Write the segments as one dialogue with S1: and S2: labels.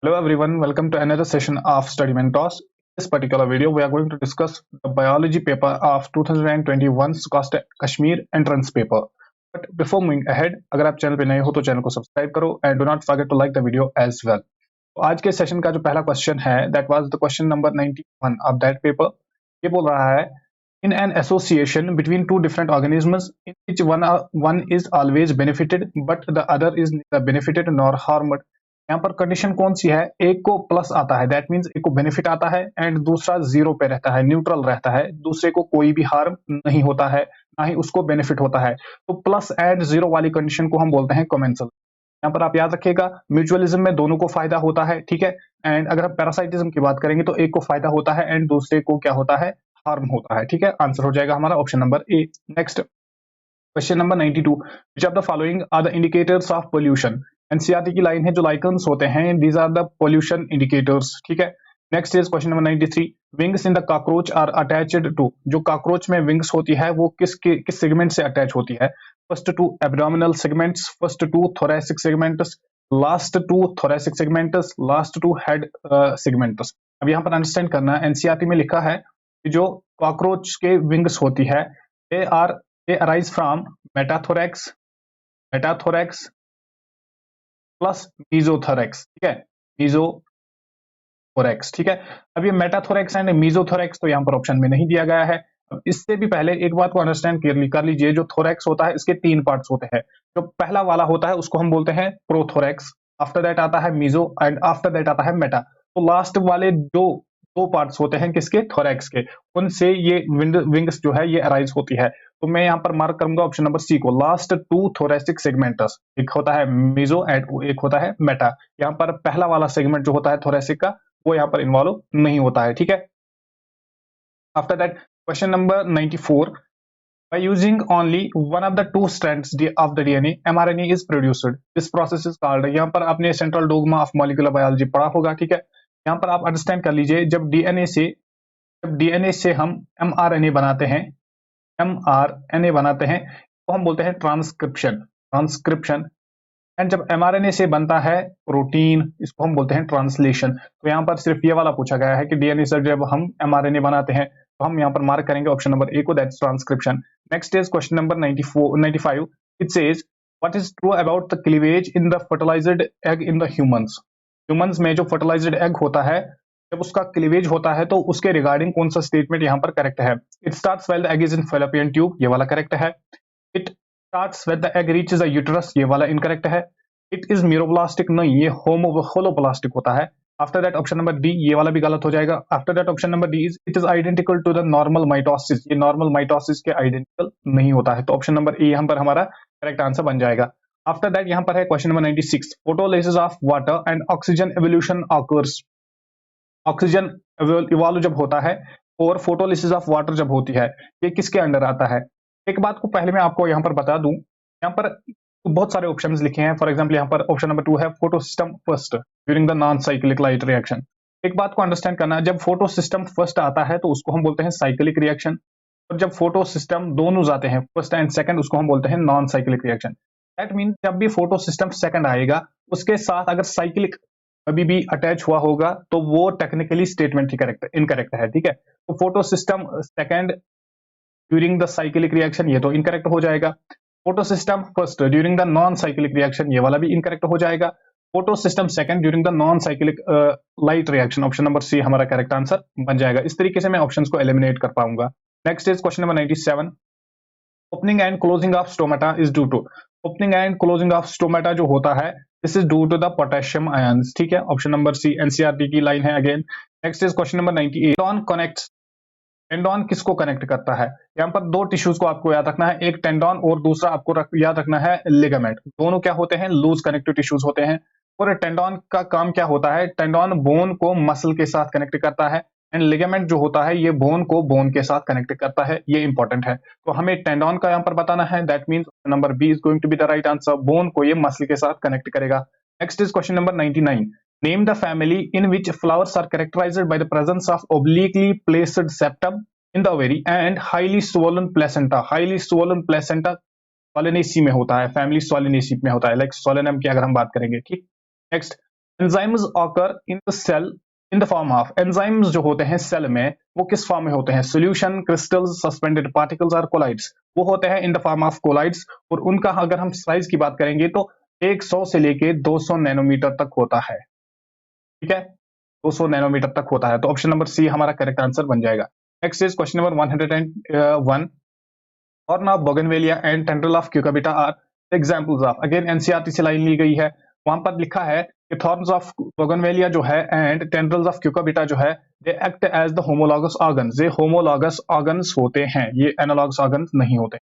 S1: Hello everyone, welcome to another session of Study Mentors. In this particular video, we are going to discuss the biology paper of 2021's Kashmir entrance paper. But before moving ahead, अगर आप channel पे नए हो तो channel को subscribe करो and do not forget to like the video as well. तो आज के सेशन का जो पहला क्वेश्चन है, that was the question number 91 of that paper. ये बोल रहा है in an association between two different organisms in which one is always benefited but the other is neither benefited nor harmed. यहाँ पर कंडीशन कौन सी है? एक को प्लस आता है, दैट मींस एक को बेनिफिट आता है एंड दूसरा जीरो पे रहता है, न्यूट्रल रहता है, दूसरे को कोई भी हार्म नहीं होता है, ना ही उसको बेनिफिट होता है। तो प्लस एंड जीरो वाली कंडीशन को हम बोलते हैं कमेंसल। यहाँ पर आप याद रखिएगा, म्यूचुअलिज्म में दोनों को फायदा होता है, ठीक है। एंड अगर हम पैरासाइटिज्म की बात करेंगे तो एक को फायदा होता है एंड दूसरे को क्या होता है? हार्म होता है, ठीक है। आंसर हो जाएगा हमारा option number A. Next question number 92, which of the following are the indicators of pollution. NCERT की लाइन है, जो लाइकन्स होते हैं these are the pollution indicators, ठीक है। Next is question number 93, wings in the cockroach are attached to. जो cockroach में wings होती है वो किस सेगमेंट से अटैच होती है? First two abdominal segments, first two thoracic segments, last to thoracic segments, last two head segments. अब यहाँ पर अंडरस्टैंड करना है, एनसीईआरटी में लिखा है कि जो कॉकरोच के विंग्स होती है they arise from metathorax plus mesothorax, ठीक है, मीजोथोरैक्स, ठीक है। अब ये मेटाथोरैक्स एंड मीजोथोरैक्स तो यहाँ पर ऑप्शन में नहीं दिया गया है। अब इससे भी पहले एक बात को अंडरस्टैंड क्लियरली कर लीजिए, जो थोरैक्स होता है इसके तीन पार्ट्स होते हैं। जो पहला वाला होता है उसको हम बोलते हैं प्रोथोरैक्स, आफ्टर दैट आता है मीजो एंड आफ्टर दैट आता है मेटा। तो लास्ट वाले जो दो पार्ट्स होते हैं किसके? थोरैक्स के, उनसे ये विंग्स जो है ये अराइज होती है। तो मैं यहाँ पर मार्क करूंगा ऑप्शन नंबर सी को, लास्ट टू थोरैसिक सेगमेंटस। एक होता है मीजो एंड एक होता है मेटा। यहाँ पर पहला वाला सेगमेंट जो होता है थोरैसिक का वो यहाँ पर इन्वॉल्व नहीं होता है, ठीक है। After that question number 94, by using only one of the two strands of the DNA, mRNA is produced. This process is called, यहाँ पर आपने central dogma of molecular biology पढ़ा होगा, ठीक है। यहाँ पर आप अंडरस्टैंड कर लीजिए, जब डीएनए से हम mRNA बनाते हैं, तो हम बोलते हैं ट्रांसक्रिप्शन। एंड जब mRNA से बनता है प्रोटीन, इसको हम बोलते हैं ट्रांसलेशन। तो यहाँ पर सिर्फ ये वाला पूछा गया है कि डीएनए से जब हम mRNA बनाते हैं तो हम यहाँ पर मार्क करेंगे ऑप्शन नंबर ए को, that's transcription. Next is question number 95, it says what is true about the cleavage in the fertilised egg in the humans में जो फर्टिलाइज्ड एग होता है जब उसका क्लीवेज होता है तो उसके रिगार्डिंग कौन सा स्टेटमेंट यहाँ पर करेक्ट है? It starts when the egg is in fallopian tube, ये वाला करेक्ट है। It starts when the egg reaches the uterus, ये वाला इनकरेक्ट है। इट इज मीरोब्लास्टिक, नहीं, ये होलोप्लास्टिक होता है। After that option number D, ये वाला भी गलत हो जाएगा। After that option number D is it is identical to the normal mitosis, ये नॉर्मल माइटोसिस के आइडेंटिकल नहीं होता है। तो ऑप्शन नंबर ए यहाँ पर हमारा करेक्ट आंसर बन जाएगा। आफ्टर दैट यहाँ पर है question number 96, photolysis of water and oxygen evolution occurs. Oxygen evolve जब होता है और फोटोलिसिस ऑफ वाटर जब होती है, ये किसके अंडर आता है? एक बात को पहले मैं आपको यहाँ पर बता दूं, यहाँ पर बहुत सारे ऑप्शंस लिखे हैं। फॉर एग्जांपल यहाँ पर ऑप्शन नंबर 2 है photosystem first during the non cyclic light reaction. एक बात को अंडरस्टैंड करना है, जब फोटोसिस्टम फर्स्ट आता है तो उसको हम बोलते हैं साइक्लिक रिएक्शन, और जब फोटोसिस्टम दोनों आते हैं फर्स्ट एंड सेकंड उसको हम बोलते हैं non cyclic reaction. That mean जब भी फोटोसिस्टम सेकंड आएगा उसके साथ अगर साइक्लिक अभी भी अटैच हुआ होगा तो वो टेक्निकली स्टेटमेंट इनकरेक्ट है, ठीक है। तो photosystem second during the cyclic reaction, ये तो इनकरेक्ट हो जाएगा। Photosystem first during the non cyclic reaction, ये वाला भी इनकरेक्ट हो जाएगा। Photosystem second during the non cyclic light reaction, option number C हमारा करेक्ट आंसर बन जाएगा। इस तरीके से मैं ऑप्शंस को एलिमिनेट कर पाऊंगा। Next is question number 97, opening and closing of stomata is due to. Opening and closing of stomata जो होता है this is due to the potassium ions, ठीक है। ऑप्शन नंबर सी एनसीईआरटी की लाइन है again. Next is question number 98, tendon connects. Tendon किसको connect करता है? यहाँ पर दो टिश्यूज को आपको याद रखना है, एक टेंडन और दूसरा आपको याद रखना है लिगामेंट। दोनों क्या होते हैं? लूज कनेक्टिव टिश्यूज होते हैं। और टेंडन का काम क्या होता है? टेंडन बोन को मसल के साथ कनेक्ट करता है एंड लिगामेंट जो होता है ये बोन को बोन के साथ कनेक्ट करता है। ये इंपॉर्टेंट है, तो हमें टेंडन का यहाँ पर बताना है। That means number B is going to be the right answer, bone को ये मसल के साथ कनेक्ट करेगा। Next is question number 99, name the family in which flowers are characterised by the presence of obliquely placed septum in the ovary and highly swollen placenta। highly swollen placenta Solanaceae में होता है, family Solanaceae में होता है, like Solanum की अगर हम बात करेंगे, ठीक। Next enzymes occur in the cell in the form of, enzymes जो होते हैं सेल में वो किस फॉर्म में होते हैं? सॉल्यूशन, क्रिस्टल्स, सस्पेंडेड पार्टिकल्स और कोलाइड्स। वो होते हैं इन द फॉर्म ऑफ कोलाइड्स, और उनका अगर हम साइज की बात करेंगे तो 100 से लेके 200 नैनोमीटर तक होता है। ठीक है, 200 नैनोमीटर तक होता है। तो ऑप्शन नंबर सी हमारा करेक्ट आंसर बन जाएगा। Next is question number 101। Horn of Bougainvillea and tendril of cucurbita are examples of, again NCERT से लाइन ली गई है। वहां पर लिखा है कि थॉर्न्स ऑफ बोगनवेलिया जो है एंड टेंड्रल्स ऑफ क्यूकाबिटा जो है, they act as the homologous organs. ये होमोलॉगस ऑर्गन्स होते हैं, ये एनालॉगस ऑर्गन्स नहीं होते।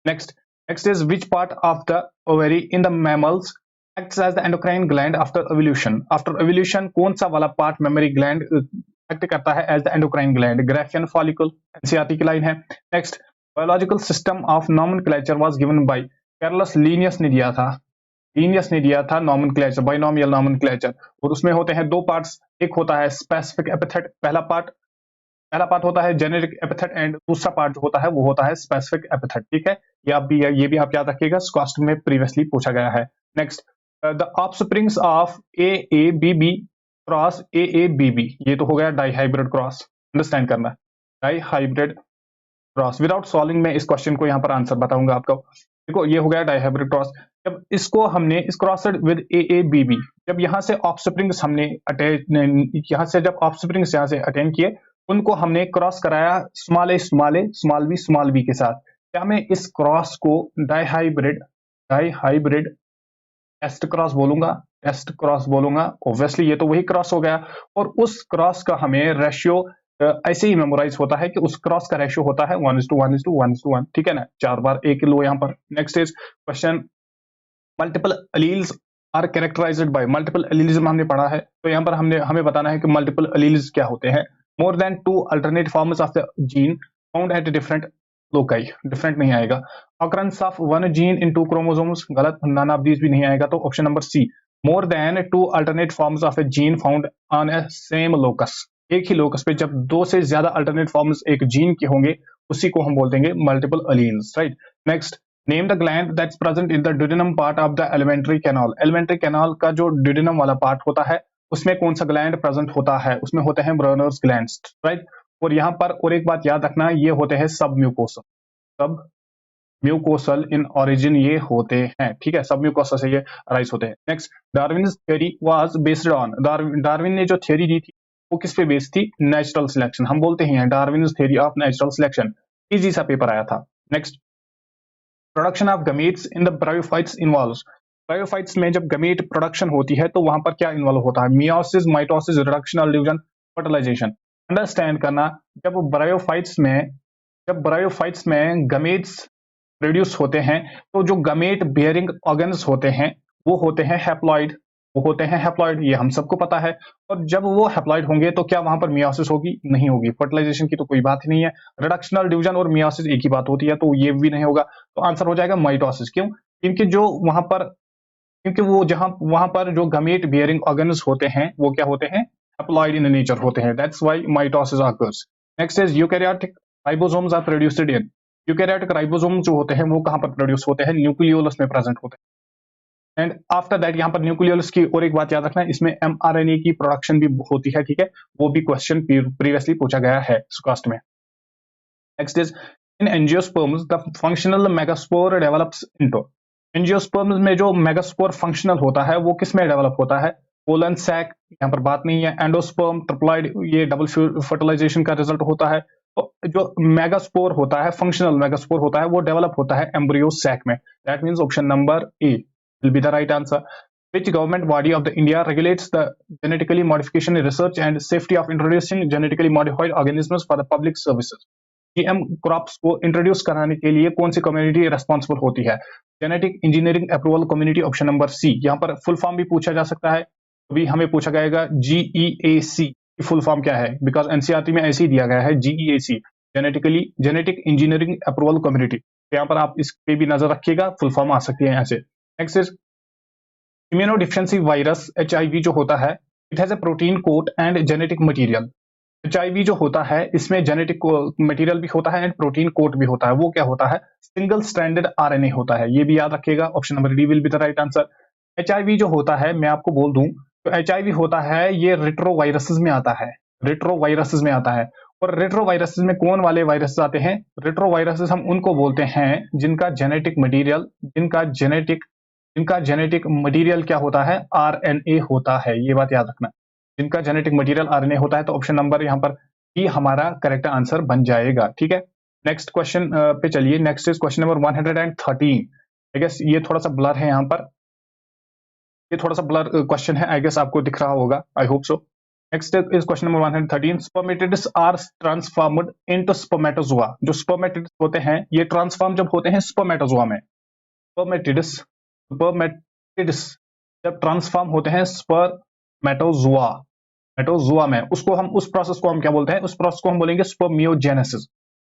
S1: Next next is which part of the ovary in the mammals acts as the endocrine gland after ovulation. After ovulation कौन सा वाला पार्ट मेमोरी ग्लैंड एक्ट करता है as the endocrine gland? Graafian follicle, NCERT की line है। Next, biological system of nomenclature was given by Carolus Linnaeus ने दिया था। लिनियस ने दिया था नॉमेनक्लेचर, बाइनोमियल नॉमेनक्लेचर, और उसमें होते हैं दो पार्ट्स। एक होता है स्पेसिफिक एपिथेट, पहला पार्ट होता है जेनेरिक एपिथेट, एंड दूसरा पार्ट जो होता है वो होता है स्पेसिफिक एपिथेट। ठीक है, ये भी आप याद रखिएगा, क्वेश्चन में प्रीवियसली पूछा गया है। Next, the offsprings of AABB cross AABB, ये तो हो गया डाइहाइब्रिड क्रॉस, अंडरस्टैंड करना, डाइहाइब्रिड क्रॉस। विदाउट सॉल्विंग में इस क्वेश्चन को यहाँ पर आंसर बताऊंगा आपको। देखो ये हो गया डाइहाइब्रिड क्रॉस। जब इसको हमने इस क्रॉसड विद AABB, जब यहाँ से ऑफस्प्रिंग्स हमने यहाँ से जब ऑफस्प्रिंग्स यहाँ से अटेन किए, उनको हमने क्रॉस कराया स्मॉल बी के साथ। क्या मैं इस क्रॉस को डाइहाइब्रिड टेस्ट क्रॉस बोलूंगा? ऑब्वियसली ये तो वही क्रॉस हो गया, और उस क्रॉस का हमें रेशियो ऐसे ही मेमोराइज होता है कि उस क्रॉस का रेशियो होता है 1:1:1:1। ठीक है ना, 4 बार एक लो यहाँ पर। Next is question, multiple alleles are characterised by, multiple allelism हमने पढ़ा है, तो यहाँ पर हमें बताना है कि मल्टीपल एलील्स क्या होते हैं। More than 2 alternate forms of the gene found at different loci, different नहीं आएगा। Occurrence of one gene in 2 chromosomes, गलत, नन ऑफ दीज भी नहीं आएगा, तो option number C, more than 2 alternate forms of a gene found on a same locus. एक ही locus पे जब 2 से ज्यादा अल्टरनेट फॉर्म्स एक जीन के होंगे, उसी को हम बोल देंगे multiple alleles, right. Next, name the gland that's present in the duodenum part of the alimentary canal. Alimentary canal का जो ड्यूडेनम वाला पार्ट होता है, उसमें कौन सा ग्लैंड प्रेजेंट होता है? उसमें होते हैं ब्रोनर्स ग्लैंड्स, राइट। और यहाँ पर और एक बात याद रखना, ये होते हैं सब म्यूकोसल इन ओरिजिन, ये होते हैं, ठीक है, सब म्यूकोसा से ये अराइज होते हैं। Next, Darwin's theory was based on, Darwin ने जो थ्योरी दी थी वो किस पे बेस्ड थी? Natural selection. हम बोलते हैं Darwin's theory of natural selection, easy सा पेपर आया था। Next, production of gametes in the bryophytes involves. Bryophytes में जब गमीट प्रोडक्शन होती है तो वहां पर क्या इन्वॉल्व होता है? मियोसिस, माइटोसिस, रिडक्शन और डिवीजन, फर्टिलाइजेशन। अंडरस्टैंड करना, जब ब्रायोफाइट्स में गमीट्स प्रोड्यूस होते हैं, तो जो गमेट बियरिंग ऑर्गन्स होते हैं वो होते हैं हैप्लॉइड, ये हम सबको पता है। और जब वो हैप्लॉइड होंगे तो क्या वहां पर मियोसिस होगी? नहीं होगी। फर्टिलाइजेशन की तो कोई बात ही नहीं है। रिडक्शनल डिवीजन और मियोसिस एक ही बात होती है, तो ये भी नहीं होगा। तो आंसर हो जाएगा माइटोसिस। क्यों? क्योंकि वो जहां वहां पर जो गमेट बियरिंग ऑर्गन्स होते हैं वो क्या होते हैं? हैप्लॉइड इन नेचर होते हैं, that's why mitosis occurs. Next is eukaryotic ribosomes are produced in, eukaryotic ribosome जो होते हैं वो कहां पर प्रोड्यूस होते हैं? न्यूक्लियोलस में प्रेजेंट होते हैं। एंड आफ्टर दैट, यहाँ पर न्यूक्लियोलस की और एक बात याद रखना, इसमें mRNA की प्रोडक्शन भी होती है, ठीक है, वो भी क्वेश्चन प्रीवियसली पूछा गया है कास्ट में। Next is, in angiosperms the functional megaspore develops into, angiosperms में जो मेगास्पोर फंक्शनल होता है वो किस में डेवलप होता है? पोलन सैक, यहाँ पर बात नहीं है। एंडोस्पर्म, ट्रिप्लॉइड, ये डबल फर्टिलाइजेशन का रिजल्ट होता है। तो जो मेगास्पोर होता है, फंक्शनल मेगास्पोर होता है, वो डेवलप होता है एम्ब्रियो सैक में। That means option number A will be the right answer. Which government body of the India regulates the genetically modification research and safety of introducing genetically modified organisms for the public services? GM crops को introduce कराने के लिए कौन सी community responsible होती है? Genetic engineering approval community, option number C. यहाँ पर फुल फॉर्म भी पूछा जा सकता है, अभी हमें पूछा जाएगा GEAC की फुल फॉर्म क्या है, बिकॉज एनसीईआरटी में ऐसे ही दिया गया है GEAC, genetic engineering approval community. तो यहाँ पर आप इस पे भी नजर रखिएगा, फुल फॉर्म आ सकती है यहाँ से। Next is, immunodeficiency virus HIV जो होता है, it has a protein coat and genetic material. HIV जो होता है इसमें जेनेटिक मटेरियल भी होता है एंड प्रोटीन कोट भी होता है। वो क्या होता है? सिंगल स्ट्रैंडेड RNA होता है, ये भी याद रखिएगा। Option number D will be the right answer. HIV जो होता है, मैं आपको बोल दूं, जो HIV होता है ये रेट्रोवायरसेस में आता है, रेट्रोवायरसेस में आता है। और रेट्रोवायरसेस में कौन वाले वायरसेस आते हैं? रेट्रोवायरसेस हम उनको बोलते हैं जिनका जेनेटिक मटेरियल जिनका जेनेटिक मटेरियल क्या होता है? RNA होता है। ये बात याद रखना, जिनका जेनेटिक मटेरियल RNA होता है। तो ऑप्शन नंबर यहाँ पर ही हमारा करेक्ट आंसर बन जाएगा। ठीक है, नेक्स्ट क्वेश्चन पे चलिए। Next is question number 113। I guess ये थोड़ा सा ब्लर है यहाँ पर, ये थोड़ा सा ब्लर क्वेश्चन है, आई गेस आपको दिख रहा होगा, I hope so. Next is question number 113। Spermatids are transformed into spermatozoa. जो स्पर्मेटिड्स होते हैं ये ट्रांसफॉर्म जब होते हैं स्पर्मेटोजोआ में, स्पर्मेटिड्स स्पर्मेटिड्स जब ट्रांसफॉर्म होते हैं स्पर्मेटोजोआ मेटोजोआ में, उसको हम उस प्रोसेस को हम क्या बोलते हैं? उस प्रोसेस को हम बोलेंगे स्पर्मियोजेनेसिस।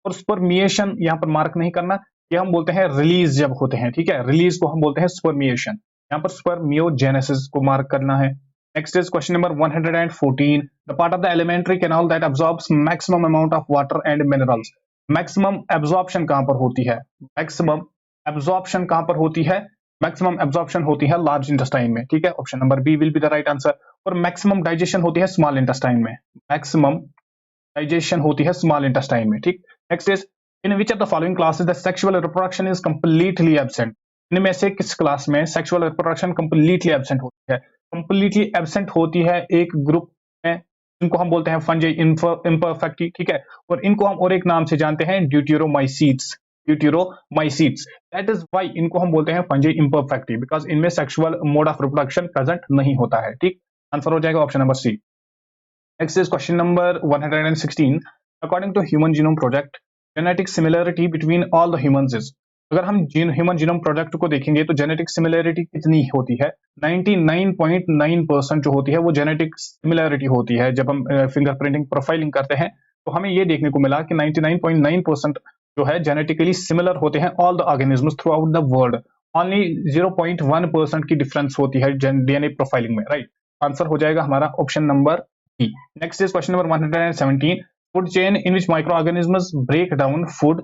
S1: और स्पर्मिएशन यहाँ पर मार्क नहीं करना, ये हम बोलते हैं रिलीज जब होते हैं। ठीक है, रिलीज को हम बोलते हैं स्पर्मिएशन, यहाँ पर स्पर्मियोजेनेसिस को मार्क करना है। Next is question number 114। The part of the alimentary canal that absorbs maximum amount of water and minerals. Maximum absorption कहां पर होती है? मैक्सिमम एब्जॉर्प्शन कहां पर होती है? मैक्सिमम एब्जॉर्प्शन होती है लार्ज इंटेस्टाइन में। ठीक है, option number B will be the right answer. और मैक्सिमम डाइजेशन होती है स्मॉल इंटेस्टाइन में, मैक्सिमम डाइजेशन होती है स्मॉल इंटेस्टाइन में। ठीक, next is in which of the following classes the sexual reproduction is completely absent. इनमें से किस क्लास में सेक्सुअल रिप्रोडक्शन कंप्लीटली एब्सेंट होती है? कंप्लीटली एब्सेंट होती है एक ग्रुप में, इनको हम बोलते हैं फंजी इम्परफेक्टी। ठीक है, और इनको हम और एक नाम से जानते हैं deuteromycetes, deuteromycetes. That is why इनको हम बोलते हैं फंजी इम्परफेक्टी, बिकॉज इनमें sexual mode of reproduction present नहीं होता है। ठीक, आंसर हो जाएगा option number C. Next is question number 116। According to human genome project genetic similarity between all the humans is. अगर हम ह्यूमन जीनोम प्रोजेक्ट को देखेंगे तो जेनेटिक सिमिलरिटी कितनी होती है? 99.9% जो होती है वो जेनेटिक सिमिलरिटी होती है। जब हम फिंगरप्रिंटिंग प्रोफाइलिंग करते हैं तो हमें ये देखने को मिला कि 99.9% जो है जेनेटिकली सिमिलर होते हैं all the organisms throughout the world. Only 0.1% की डिफरेंस होती है डीएनए प्रोफाइलिंग में। राइट, आंसर हो जाएगा हमारा option number B. Next is question number 117। Food chain in which microorganisms break down food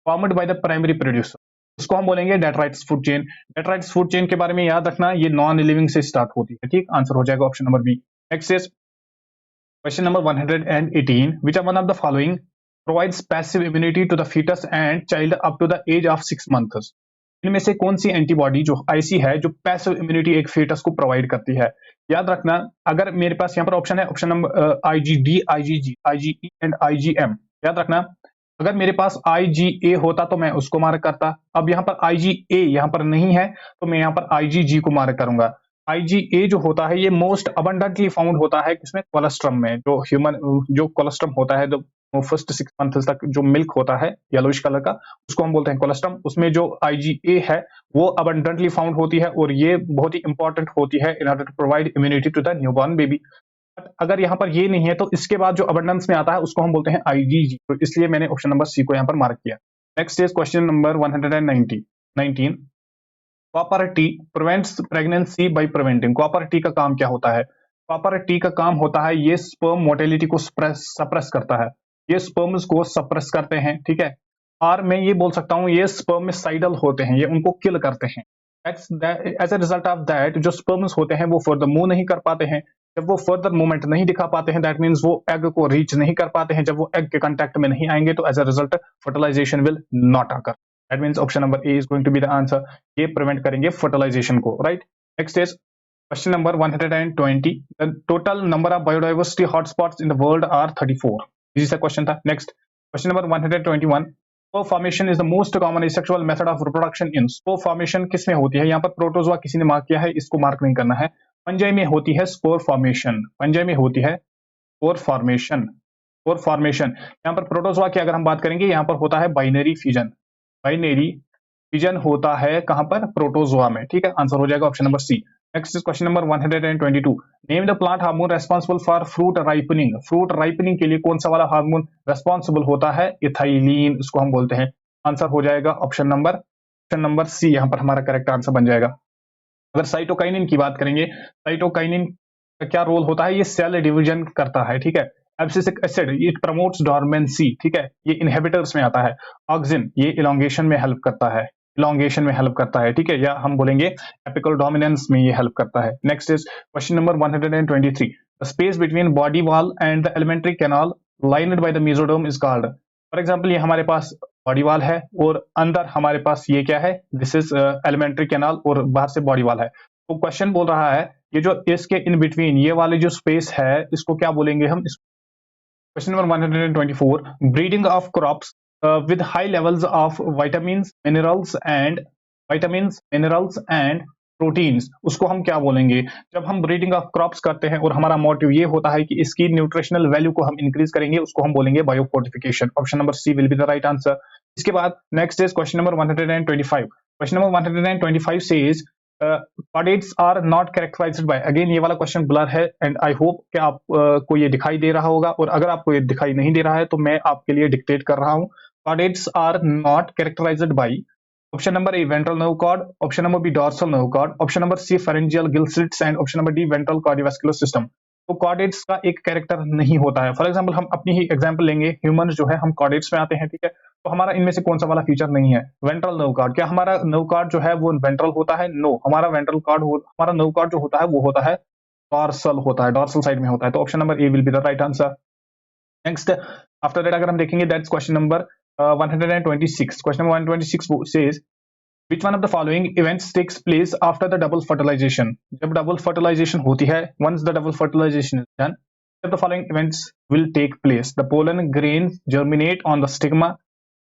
S1: formed by the primary producer. इसको हम बोलेंगे detritus food chain. Detritus food chain के बारे में याद रखना, ये नॉन लिविंग से स्टार्ट होती है। ठीक, आंसर हो जाएगा option number B. Next is question number 118। Which are one of the following provides passive immunity to the foetus and child up to the age of 6 months. इनमें से कौन सी एंटीबॉडी जो ऐसी है जो पैसिव इम्यूनिटी एक फीटस को प्रोवाइड करती है? याद रखना, अगर मेरे पास यहाँ पर ऑप्शन है, option number IgD, IgG, IgE and IgM। याद रखना, अगर मेरे पास IgA होता तो मैं उसको मार्क करता। अब यहाँ पर IgA यहाँ पर नहीं है तो मैं यहाँ पर IgG को मार्क करूंगा। IgA जो होता है ये मोस्ट अबंडेंटली फाउंड होता है किसमें? कोलेस्ट्रम में। जो ह्यूमन जो कोलेस्ट्रम होता है, जो फर्स्ट 6 मंथ तक जो मिल्क होता है येलोइश कलर का, उसको हम बोलते हैं कोलेस्ट्रम। उसमें जो IgA है वो अबंडेंटली फाउंड होती है और ये बहुत ही इंपॉर्टेंट होती है in order to provide immunity to the newborn baby. अगर यहाँ पर ये नहीं है तो इसके बाद जो अबंडेंस में आता है उसको हम बोलते हैं IgG। तो इसलिए मैंने ऑप्शन नंबर सी को यहाँ पर मार्क किया। Next is question number 119। Copper T prevents pregnancy by preventing. Copper T का काम क्या होता है? कॉपर टी का काम होता है ये स्पर्म मोटेलिटी को सप्रेस करता है, ये स्पर्म्स को सप्रेस करते हैं। ठीक है, और मैं ये बोल सकता हूँ ये स्पर्मिसाइडल होते हैं, ये उनको किल करते हैं। As a result of that जो स्पर्म्स होते हैं वो फर्दर मूव नहीं कर पाते हैं। जब वो फर्दर मूवमेंट नहीं दिखा पाते हैं दैट मीन्स वो एग को रीच नहीं कर पाते हैं। जब वो एग के कांटेक्ट में नहीं आएंगे तो as a result fertilisation will not occur. That means option number A is going to be the answer. ये प्रिवेंट करेंगे फर्टिलाइजेशन को। Right, next is question number 120। The total number of biodiversity hotspots in the world are 34। Easy सा question था। Next question number 121। Sperm formation is the most common asexual method of reproduction in. Sperm formation किसमें होती है? यहाँ पर protozoa किसी ने mark किया है, इसको मार्क नहीं करना है। फंजाई में होती है स्पोर फॉर्मेशन, फंजाई में होती है स्पोर फॉर्मेशन। स्पोर फॉर्मेशन यहाँ पर प्रोटोजोआ की अगर हम बात करेंगे यहाँ पर होता है बाइनरी फिजन, बाइनरी फिजन होता है कहां पर? प्रोटोजोआ में। ठीक है, आंसर हो जाएगा option number C. Next is question number 122। Name the plant hormone responsible for fruit ripening. Fruit ripening के लिए कौन सा वाला हार्मोन रेस्पॉन्सिबल होता है? इथाइलिन, इसको हम बोलते हैं। आंसर हो जाएगा ऑप्शन नंबर सी, यहाँ पर हमारा करेक्ट आंसर बन जाएगा। अगर साइटोकाइनिन की बात करेंगे, साइटोकाइनिन का क्या रोल होता है? ये सेल डिवीजन करता है। ठीक है, abscisic acid it promotes dormancy. ठीक है, ये इनहिबिटर्स में आता है। ऑक्सिन ये इलोंगेशन में हेल्प करता है। इलॉन्गेशन में हेल्प करता है, ठीक है, या हम बोलेंगे एपिकल डोमिनेंस में ये हेल्प करता है। Next is question number 123, the space between body wall and the alimentary canal lined by the mesoderm is called. For example ये हमारे पास बॉडी वॉल है और अंदर हमारे पास ये क्या है, दिस इज एलिमेंट्री कैनाल और बाहर से बॉडी वॉल है। तो क्वेश्चन बोल रहा है ये जो इसके इन बिटवीन ये वाली जो स्पेस है इसको क्या बोलेंगे हम। Question number 124, breeding of crops with high levels of vitamins, minerals and proteins, उसको हम क्या बोलेंगे। जब हम ब्रीडिंग ऑफ क्रॉप्स करते हैं और हमारा मोटिव ये होता है कि इसकी न्यूट्रिशनल वैल्यू को हम इंक्रीज करेंगे, उसको हम बोलेंगे biofortification. Option number C will be the right answer. इसके बाद next is question number 125। Question number 125 says chordates are not characterized by, again ये वाला क्वेश्चन ब्लर है एंड आई होप कि आप को ये दिखाई दे रहा होगा, और अगर आपको ये दिखाई नहीं दे रहा है तो मैं आपके लिए डिक्टेट कर रहा हूँ। Chordates are not characterized by, option number A ventral nerve cord, option number B dorsal nerve cord, option number C pharyngeal gill slits and option number D ventral cardiovascular system। तो chordates का एक character नहीं होता है। For example हम अपनी ही example लेंगे, humans जो है हम कॉर्डेट्स में आते हैं, ठीक है, तो हमारा इनमें से कौन सा वाला फीचर नहीं है। वेंट्रल नर्व कार्ड, क्या हमारा नर्व कार्ड जो है वो वेंट्रल होता है? नो, हमारा वेंट्रल कार्ड हमारा नर्व कार्ड जो होता है वो होता है डॉर्सल होता है, डॉर्सल साइड में होता है। तो option number A will be the right answer. Next after that अगर हम देखेंगे that's question number 126। Question number 126 says which one of the following events takes place after the double fertilization। जब double fertilisation होती है, once the double fertilization is done, the following events will take place। the pollen grains germinate on the stigma,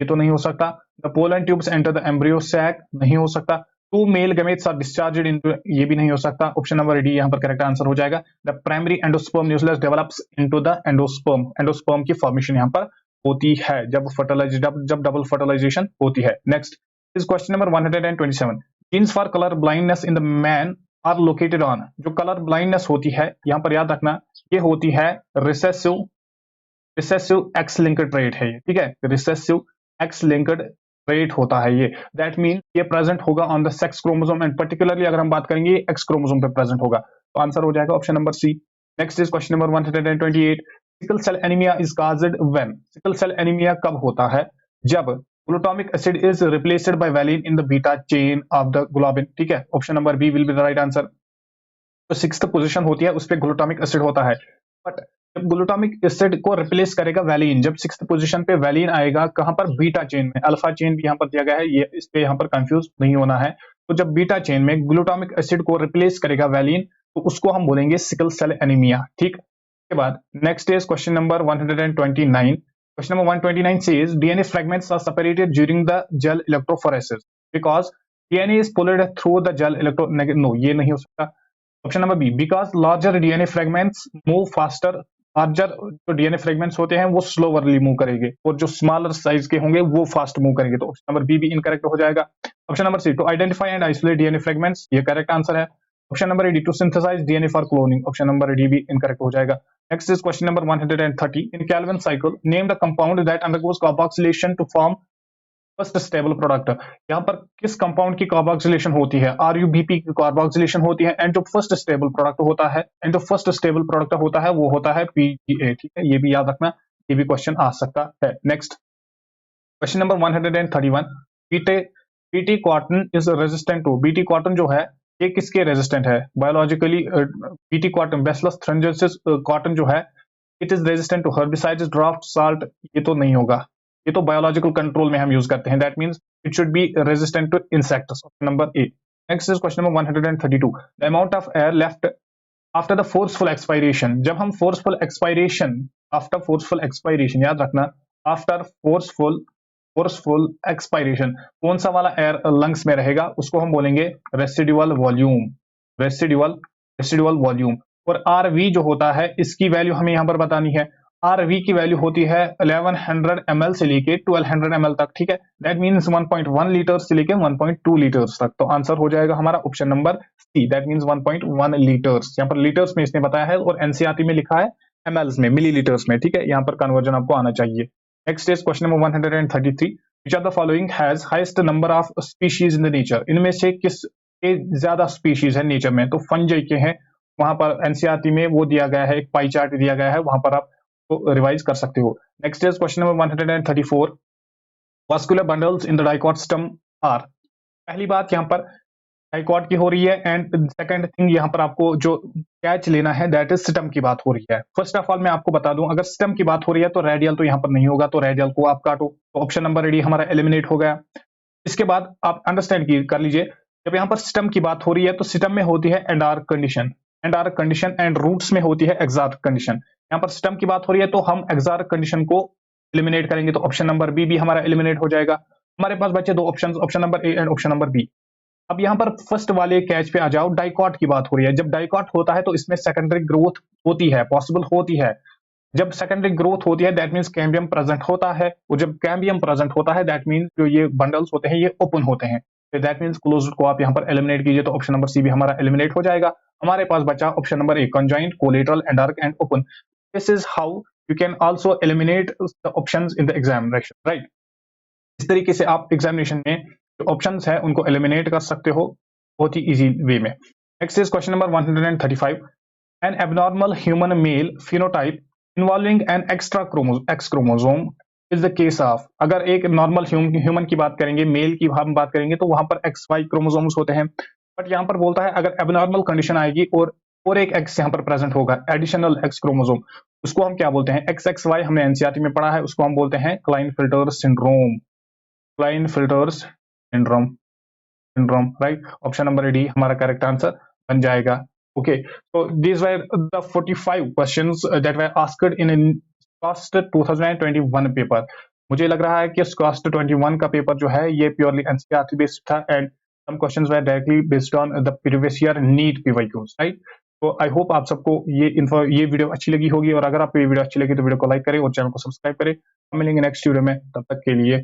S1: ये तो नहीं हो सकता। the pollen tubes enter the embryo sac, नहीं हो सकता। two male gametes are discharged into, ये भी नहीं हो सकता। ऑप्शन नंबर डी यहाँ पर करेक्ट आंसर हो जाएगा। the primary endosperm nucleus develops into the endosperm, endosperm की फॉर्मेशन यहाँ पर होती है जब डबल फर्टिलाइजेशन होती है। Next is question number 127। genes for color blindness in the man are located on, जो कलर ब्लाइंडनेस होती है यहाँ पर याद रखना ये होती है रिसेसिव एक्स लिंक्ड ट्रेट है ये, ठीक है, रिसेसिव एक्स लिंक्ड ट्रेट होता है ये। दैट मीन ये प्रेजेंट होगा on the sex chromosome and particularly अगर हम बात करेंगे एक्स क्रोमोसोम पे प्रेजेंट होगा, तो आंसर हो जाएगा option number C. Next is question number 128। Sickle cell anaemia is caused when, sickle cell anaemia कब होता है? जब glutamic acid is replaced by valine in the beta chain of the globin, ठीक है, option number B will be the right answer. तो sixth position होती है उस पे ग्लूटामिक एसिड होता है, बट जब ग्लूटामिक एसिड को रिप्लेस करेगा वैलिन, जब सिक्स्थ पोजीशन पे वैलिन आएगा कहां पर? बीटा चेन में। अल्फा चेन भी यहाँ पर दिया गया है, ये इस पे यहाँ पर कंफ्यूज नहीं होना है। तो जब बीटा चेन में ग्लूटामिक एसिड को रिप्लेस करेगा वैलिन, तो उसको हम बोलेंगे सिकल सेल एनीमिया, ठीक। के बाद next is question number 129। Question number 129 says DNA fragments are separated during the gel electrophoresis because DNA is pulled through the gel electro, no ये नहीं हो सकता। Option number B, because larger DNA fragments move faster, larger जो DNA fragments होते हैं वो स्लोवरली move करेंगे और जो स्मॉलर साइज के होंगे वो फास्ट मूव करेंगे, तो ऑप्शन नंबर बी भी इनकरेक्ट हो जाएगा। Option number C, to identify and isolate DNA fragments, ये करेक्ट आंसर है। Option number D, to synthesise DNA for cloning, option number D भी इनकरेक्ट हो जाएगा। Next is question number 130। In Calvin cycle, name the compound that undergoes carboxylation to form first stable product। यहाँ पर किस compound की carboxylation होती है? RUBP की कार्बोक्सिलेशन होती है एंड जो फर्स्ट स्टेबल प्रोडक्ट होता है वो होता है PGA, ठीक है, ये भी याद रखना, ये भी क्वेश्चन आ सकता है। Next question number 131। BT cotton is resistant to, BT cotton जो है ये किसके रेजिस्टेंट है? Biologically BT cotton, bacillus thuringiensis cotton जो है it is resistant to herbicides, drought, salt, ये तो नहीं होगा, ये तो बायोलॉजिकल कंट्रोल में हम यूज करते हैं। That means it should be resistant to insects, number A. Next is question number 132। The amount of air left after the forceful expiration, जब हम फोर्सफुल एक्सपायरेशन याद रखना, आफ्टर फोर्सफुल एक्सपायरेशन कौन सा वाला एयर लंग्स में रहेगा, उसको हम बोलेंगे रेसिडुअल वॉल्यूम। और आरवी जो होता है इसकी वैल्यू हमें यहां पर बतानी है। आरवी की वैल्यू होती है 1100 ml से लेके 1200 ml तक, ठीक है, दैट मींस 1.1 लीटर से लेके 1.2 लीटर्स तक। तो आंसर हो जाएगा हमारा option number C, that means 1.1 litres. यहाँ पर लीटर्स में इसने बताया है और एनसीईआरटी में लिखा है mls में, मिलीलीटर्स में, ठीक है, यहाँ पर कन्वर्जन आपको आना चाहिए। Next is question number 133। Which of the following has highest number of species in the nature? इनमें से किस के ज्यादा स्पीशीज है नेचर में? तो फंजाई के हैं, वहां पर एनसीईआरटी में वो दिया गया है, एक पाई चार्ट दिया गया है, वहां पर आप तो रिवाइज कर सकते हो। Next is question number 134। Vascular bundles in the dicot stem are, पहली बात यहाँ पर डाइकॉट की हो रही है एंड सेकंड थिंग यहाँ पर आपको जो कैच लेना है दैट इज सिस्टम की बात हो रही है। फर्स्ट ऑफ ऑल मैं आपको बता दूं, अगर सिस्टम की बात हो रही है तो रेडियल तो यहाँ पर नहीं होगा, तो रेडियल को आप काटो, तो ऑप्शन नंबर डी हमारा एलिमिनेट हो गया। इसके बाद आप अंडरस्टैंड कर लीजिए, जब यहाँ पर सिस्टम की बात हो रही है तो सिस्टम में होती है and are condition and roots में होती है एग्जार्क कंडीशन। यहाँ पर सिस्टम की बात हो रही है तो हम एग्जार्क कंडीशन को एलिमिनेट करेंगे, तो ऑप्शन नंबर बी भी हमारा एलिमिनेट हो जाएगा। हमारे पास बचे दो option, option number A and option number B. अब यहाँ पर फर्स्ट वाले कैच पे आ जाओ, डाइकॉट की बात हो रही है। जब डाइकॉट होता है तो इसमें सेकेंडरी ग्रोथ होती है, पॉसिबल होती है। जब सेकेंडरी ग्रोथ होती है दैट मींस कैम्बियम प्रेजेंट होता है, और जब कैम्बियम प्रेजेंट होता है दैट मींस जो ये बंडल्स होते हैं ये ओपन होते हैं, तो दैट मींस क्लोज्ड को आप यहाँ पर एलिमिनेट कीजिए, तो ऑप्शन नंबर सी भी हमारा एलिमिनेट हो जाएगा। हमारे पास बचा option number A, conjoint, collateral, एंडार्क and open. This is how you can also eliminate the options in the examination, right. इस तरीके से आप एग्जामिनेशन में जो ऑप्शंस है उनको एलिमिनेट कर सकते हो बहुत ही इजी वे में। Next is question number 135। N abnormal human male phenotype involving an extra x chromosome is the case of. अगर एक नॉर्मल ह्यूमन की बात करेंगे, मेल की हम बात करेंगे, तो वहां पर एक्स वाई क्रोमोसोम्स होते हैं। बट यहाँ पर बोलता है अगर एबनॉर्मल कंडीशन आएगी और एक एक्स यहाँ पर प्रेजेंट होगा, एडिशनल एक्स क्रोमोसोम, उसको हम क्या बोलते हैं, एक्स एक्स वाई, हमने एनसीईआरटी में पढ़ा है, उसको हम बोलते हैं Klinefelter syndrome. Klinefelter's syndrome, syndrome, right. Option number D हमारा करेक्ट आंसर बन जाएगा। Okay, so these were the 45 questions that were asked in SCOST 2021 paper. मुझे लग रहा है कि SCOST 21 का पेपर जो है ये प्योरली एनसीईआरटी बेस्ड था and some questions were directly based on the previous year NEET PYQs, right? तो आई होप आप सबको ये वीडियो अच्छी लगी होगी, और अगर आपको ये वीडियो अच्छी लगी तो वीडियो को लाइक करें और चैनल को सब्सक्राइब करें। हम मिलेंगे नेक्स्ट वीडियो में, तब तक के लिए